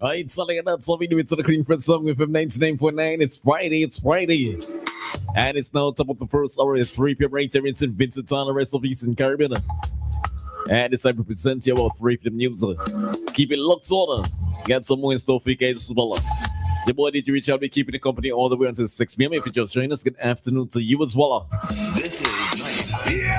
Right, something like that. So we do it to the Green Friend song with him 99.9. It's Friday, it's Friday. And it's now top of the first hour. It's 3 p.m. right here in St. Vincent on the rest of Eastern Caribbean. And it's time to present you about 3 p.m. news. Keep it locked on. Get some more in store for you guys as well. Your boy DJ Rich, I'll be keeping the company all the way until 6 p.m. If you just joined us, good afternoon to you as well. This is 99 Radio.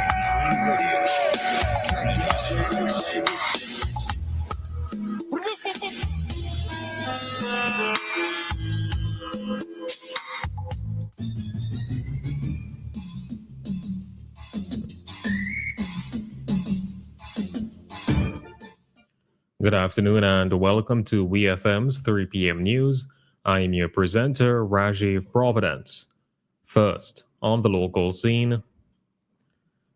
Good afternoon and welcome to WeFM's 3 p.m. news. I am your presenter, Rajiv Providence. First, on the local scene,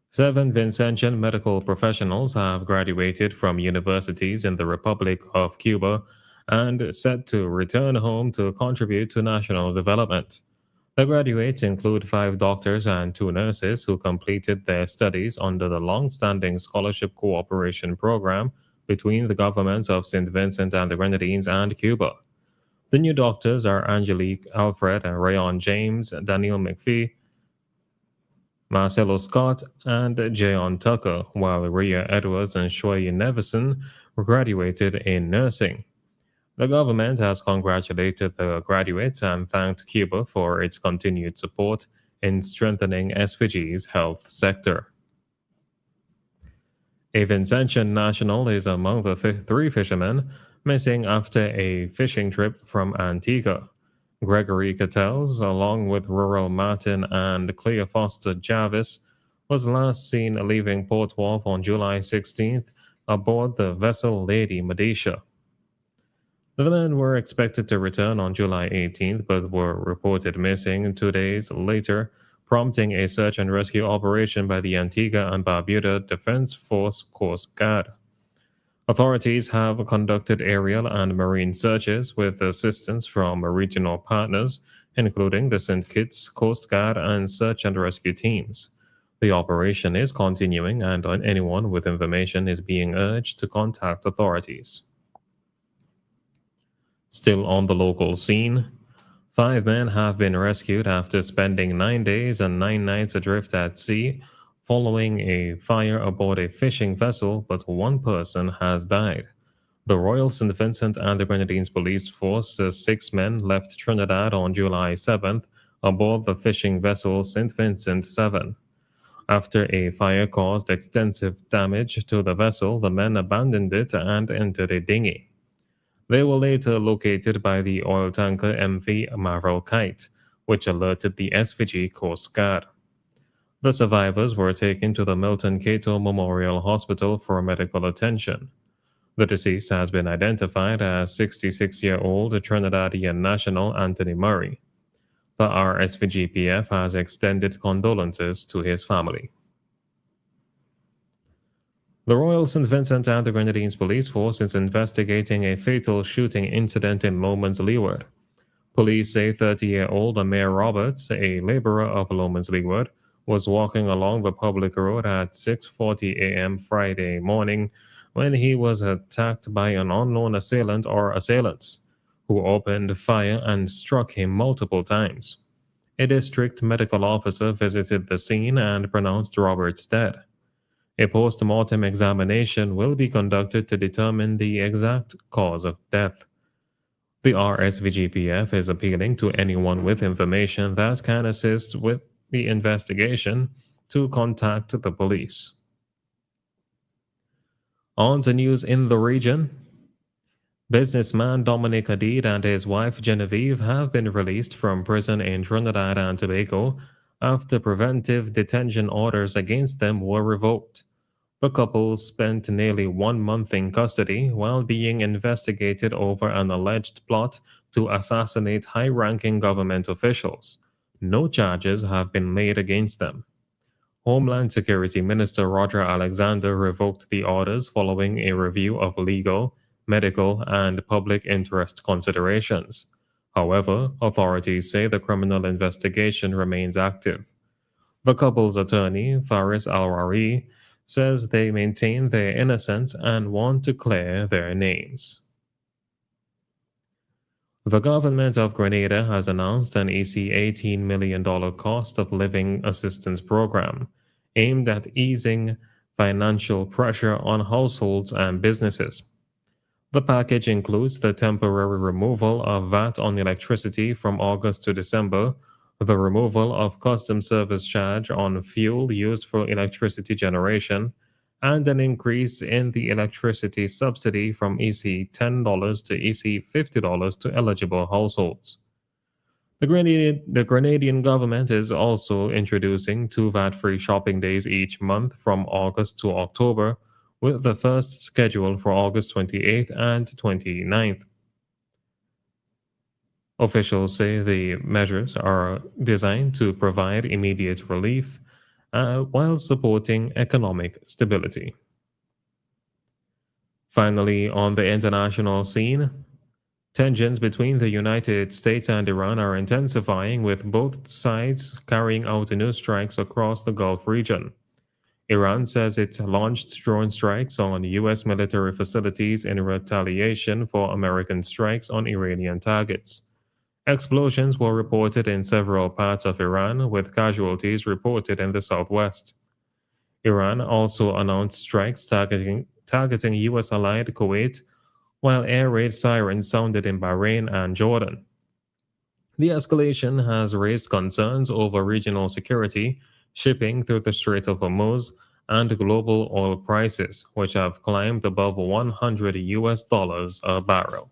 7 Vincentian medical professionals have graduated from universities in the Republic of Cuba and set to return home to contribute to national development. The graduates include 5 doctors and 2 nurses who completed their studies under the long-standing scholarship cooperation program between the governments of St. Vincent and the Grenadines and Cuba. The new doctors are Angelique Alfred and Rayon James, Daniel McPhee, Marcelo Scott, and Jayon Tucker, while Rhea Edwards and Shoyi Nevison graduated in nursing. The government has congratulated the graduates and thanked Cuba for its continued support in strengthening SVG's health sector. A Vincentian national is among the 3 fishermen missing after a fishing trip from Antigua. Gregory Cattels, along with Rural Martin and Clea Foster Jarvis, was last seen leaving Port Wharf on July 16th aboard the vessel Lady Medisha. The men were expected to return on July 18th, but were reported missing 2 days later, prompting a search and rescue operation by the Antigua and Barbuda Defense Force Coast Guard. Authorities have conducted aerial and marine searches with assistance from regional partners, including the St. Kitts Coast Guard and search and rescue teams. The operation is continuing, and anyone with information is being urged to contact authorities. Still on the local scene, 5 men have been rescued after spending 9 days and 9 nights adrift at sea following a fire aboard a fishing vessel, but 1 person has died. The Royal St. Vincent and the Grenadines Police Force says 6 men left Trinidad on July 7th aboard the fishing vessel St. Vincent 7. After a fire caused extensive damage to the vessel, the men abandoned it and entered a dinghy. They were later located by the oil tanker MV Marvel Kite, which alerted the SVG Coast Guard. The survivors were taken to the Milton Cato Memorial Hospital for medical attention. The deceased has been identified as 66-year-old Trinidadian national Anthony Murray. The RSVGPF has extended condolences to his family. The Royal St. Vincent and the Grenadines Police Force is investigating a fatal shooting incident in Lomans Leeward. Police say 30-year-old Amir Roberts, a laborer of Lomans Leeward, was walking along the public road at 6:40 a.m. Friday morning when he was attacked by an unknown assailant or assailants, who opened fire and struck him multiple times. A district medical officer visited the scene and pronounced Roberts dead. A post-mortem examination will be conducted to determine the exact cause of death. The RSVGPF is appealing to anyone with information that can assist with the investigation to contact the police. On to news in the region. Businessman Dominic Hadid and his wife Genevieve have been released from prison in Trinidad and Tobago after preventive detention orders against them were revoked. The couple spent nearly 1 month in custody while being investigated over an alleged plot to assassinate high-ranking government officials. No charges have been made against them. Homeland Security Minister Roger Alexander revoked the orders following a review of legal, medical, and public interest considerations. However, authorities say the criminal investigation remains active. The couple's attorney, Faris Al-Rari, says they maintain their innocence and want to clear their names. The government of Grenada has announced an EC $18 million cost of living assistance program aimed at easing financial pressure on households and businesses. The package includes the temporary removal of VAT on electricity from August to December, the removal of customs service charge on fuel used for electricity generation, and an increase in the electricity subsidy from EC $10 to EC $50 to eligible households. The Grenadian government is also introducing 2 VAT-free shopping days each month from August to October, with the first scheduled for August 28th and 29th. Officials say the measures are designed to provide immediate relief while supporting economic stability. Finally, on the international scene, tensions between the United States and Iran are intensifying, with both sides carrying out new strikes across the Gulf region. Iran says it launched drone strikes on U.S. military facilities in retaliation for American strikes on Iranian targets. Explosions were reported in several parts of Iran, with casualties reported in the southwest. Iran also announced strikes targeting U.S. allied Kuwait, while air raid sirens sounded in Bahrain and Jordan. The escalation has raised concerns over regional security, shipping through the Strait of Hormuz, and global oil prices, which have climbed above $100 a barrel.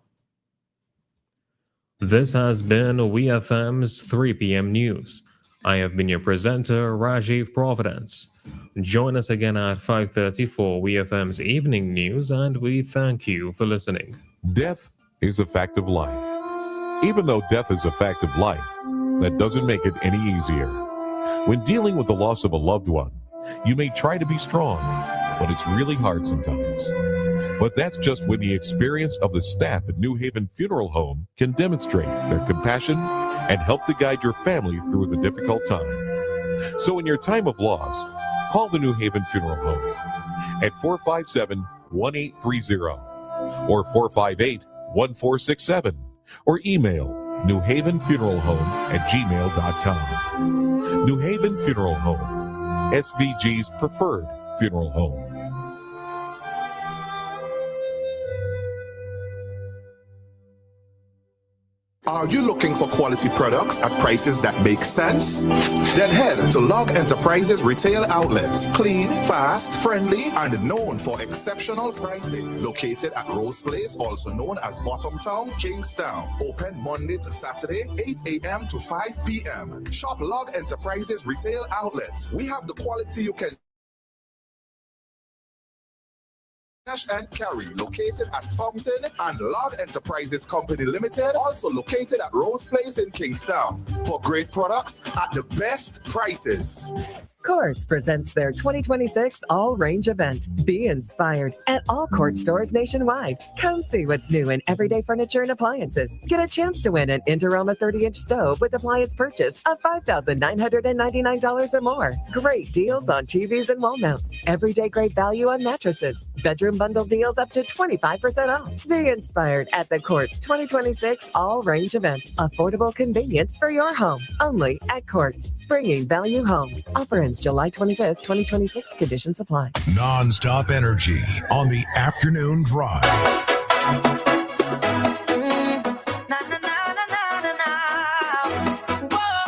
This has been WeFM's 3 p.m. news. I have been your presenter, Rajiv Providence. Join us again at 5:30 for WeFM's evening news, and we thank you for listening. Death is a fact of life. Even though death is a fact of life, that doesn't make it any easier. When dealing with the loss of a loved one, you may try to be strong, but it's really hard sometimes. But that's just when the experience of the staff at New Haven Funeral Home can demonstrate their compassion and help to guide your family through the difficult time. So in your time of loss, call the New Haven Funeral Home at 457-1830 or 458-1467 or email newhavenfuneralhome@gmail.com. New Haven Funeral Home, SVG's preferred funeral home. Are you looking for quality products at prices that make sense? Then head to Log Enterprises Retail Outlets. Clean, fast, friendly, and known for exceptional pricing. Located at Rose Place, also known as Bottomtown, Kingstown. Open Monday to Saturday, 8 a.m. to 5 p.m. Shop Log Enterprises Retail Outlets. We have the quality you can cash and carry, located at Fountain, and Log Enterprises Company Limited, also located at Rose Place in Kingstown, for great products at the best prices. Quartz presents their 2026 all-range event, Be Inspired, at all Quartz stores nationwide. Come see what's new in everyday furniture and appliances. Get a chance to win an Indorama 30-inch stove with appliance purchase of $5,999 or more. Great deals on TVs and wall mounts. Everyday great value on mattresses. Bedroom bundle deals up to 25% off. Be Inspired at the Quartz 2026 all-range event. Affordable convenience for your home. Only at Quartz. Bringing value home. Offer ends July 25th, 2026. Conditions apply. Non-stop energy on the afternoon drive.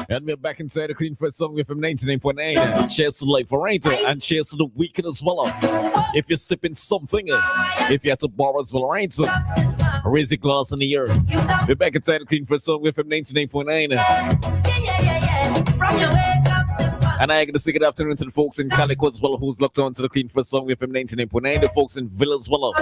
And we're back inside the Clean Fresh Song from 99.9. Cheers to life, alright? And cheers to the weekend as well. If you're sipping something, if you have to borrow as well, alright? Raise your glass in the air. We're back inside the Clean Fresh Song from 99.9. And I gotta say good afternoon to the folks in Calico as well, who's locked on to the Clean Fresh Song from 99.9. The folks in Villa as well.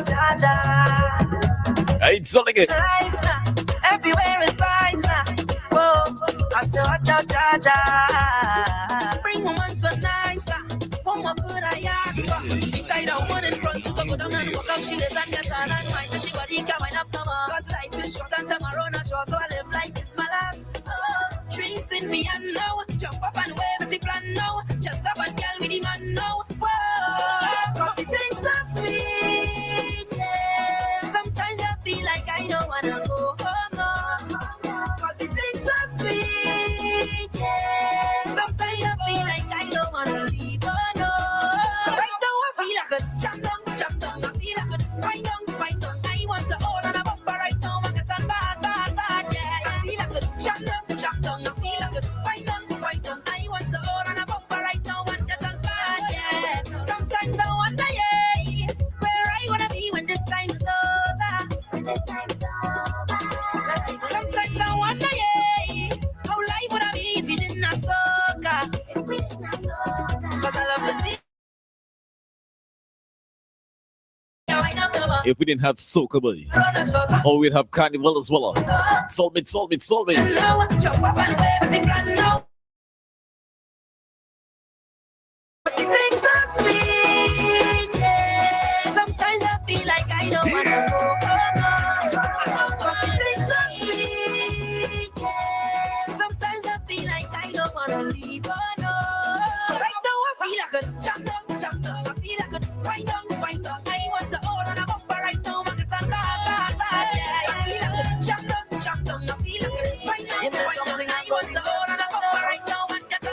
Hey, it's something. Everywhere is vibes now. Whoa, I say watch out, Jaja. Bring woman so nice now. What more could I ask for? Inside a one in front to go down and walk up. She is and get on and mind. She body can wind up no more. Cause life is short and tomorrow not sure. So I live like it's my last. Oh, drinks in me and now. Jump up and wave as the plan now. Just up and girl with the man now. Whoa, cause the things so sweet. Yeah. Sometimes I feel like I don't wanna go home. No. if we didn't have Soca Boy. Or we'd have Carnival as well. Solve me. Now, jump up and wave the plan now. She thinks so sweet, yeah. Sometimes I feel like I don't wanna go. She thinks so sweet, yeah. Sometimes I feel like I don't wanna leave, oh no. Right now I feel like a jump down. I feel like a wind down. I want to hold on a bumper right now, man. It's a la. Yeah, I feel like a jump down. I feel like a wind down. I want to hold on a bumper right now, man. Get up.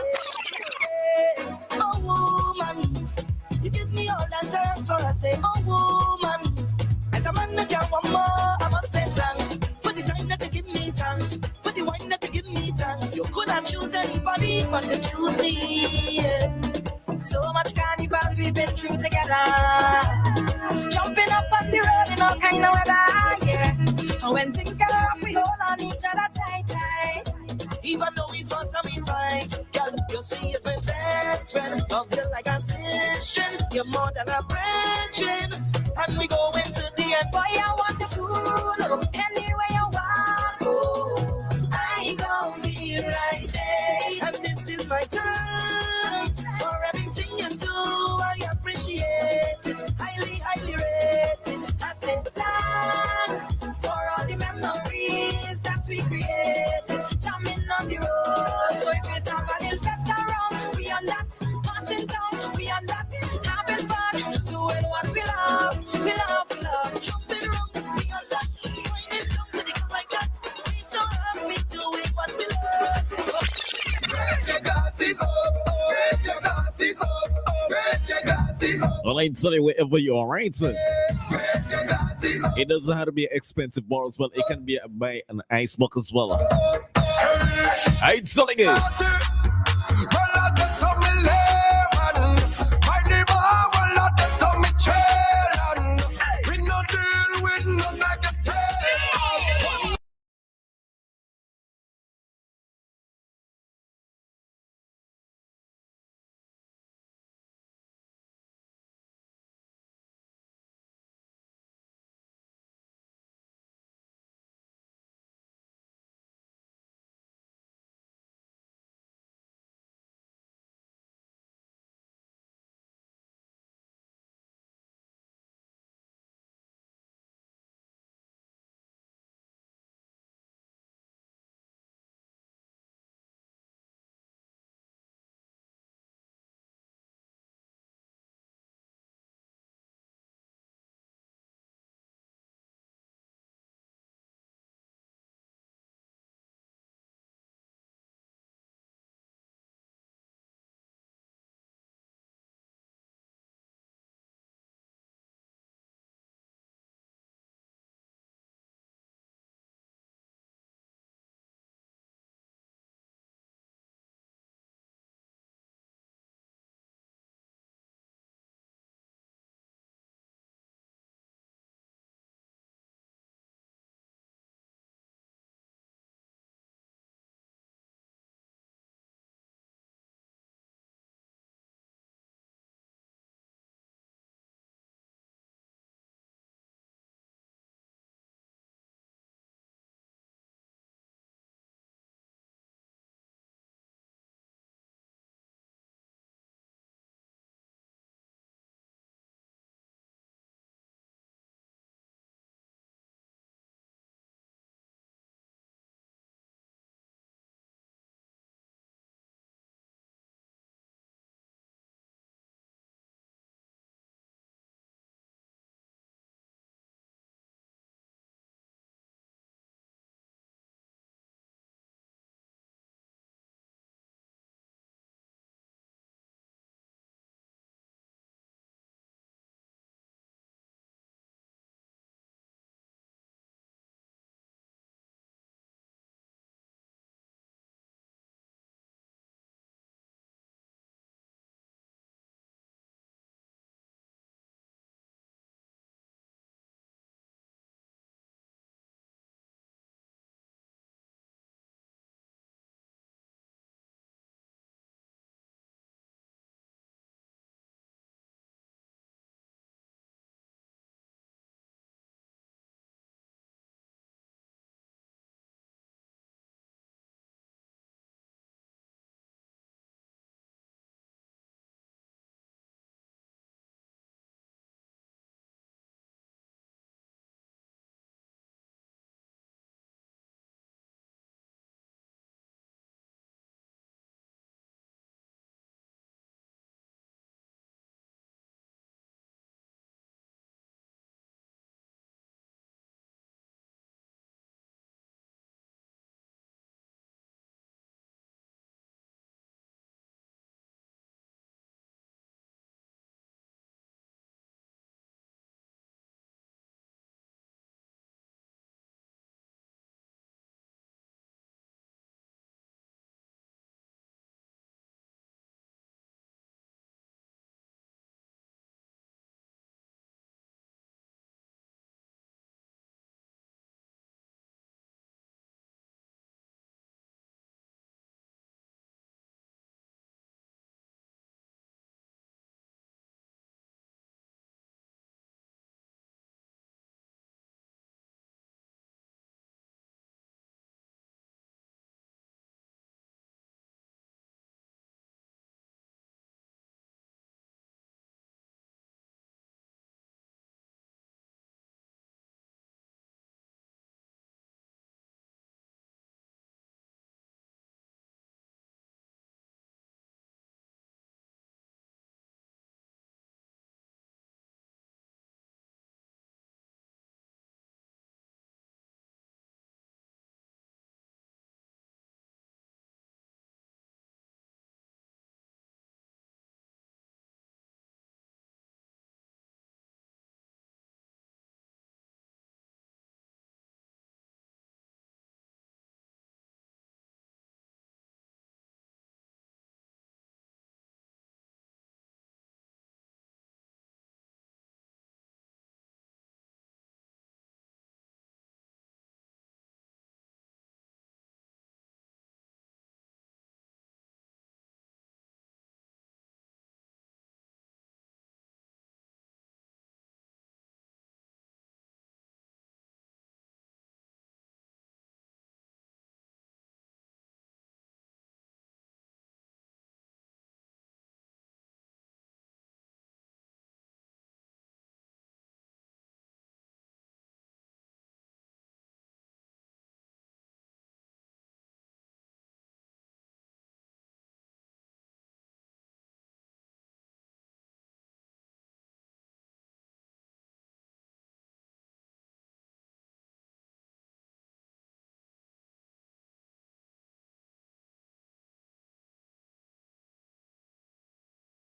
Oh woman, you give me all that thanks for I say, oh woman. As a man that can want more, I must say thanks for the time that you give me thanks, for the wine that you give me thanks. You could not choose anybody but to choose me. Yeah. So much carnivals we've been through together, jumping up on the road in all kind of weather. Yeah. And when things get rough, we hold on each other tight. Even though we fuss and we fight, girl, you see it's my best friend. Love you like a sister, you're more than a brethren. And we go into the end. Boy, I want to fool anywhere you want. Oh, I gon' be right there. And this is my time for everything you do. I appreciate it, highly rated. I said thanks for all the memories that we created, jamming on the road. So if you talk a little better around, we on that, passing down, we on that, having fun, doing what we love, jumping around, we on that, winding down to the ground like that. We so happy doing what we love. Raise your glasses up, raise your glasses up, raise your glasses up. All right, so wherever you are, right? Raise your glasses up. It doesn't have to be an expensive bar as well. It can be by an ice box as well. Alright, so again.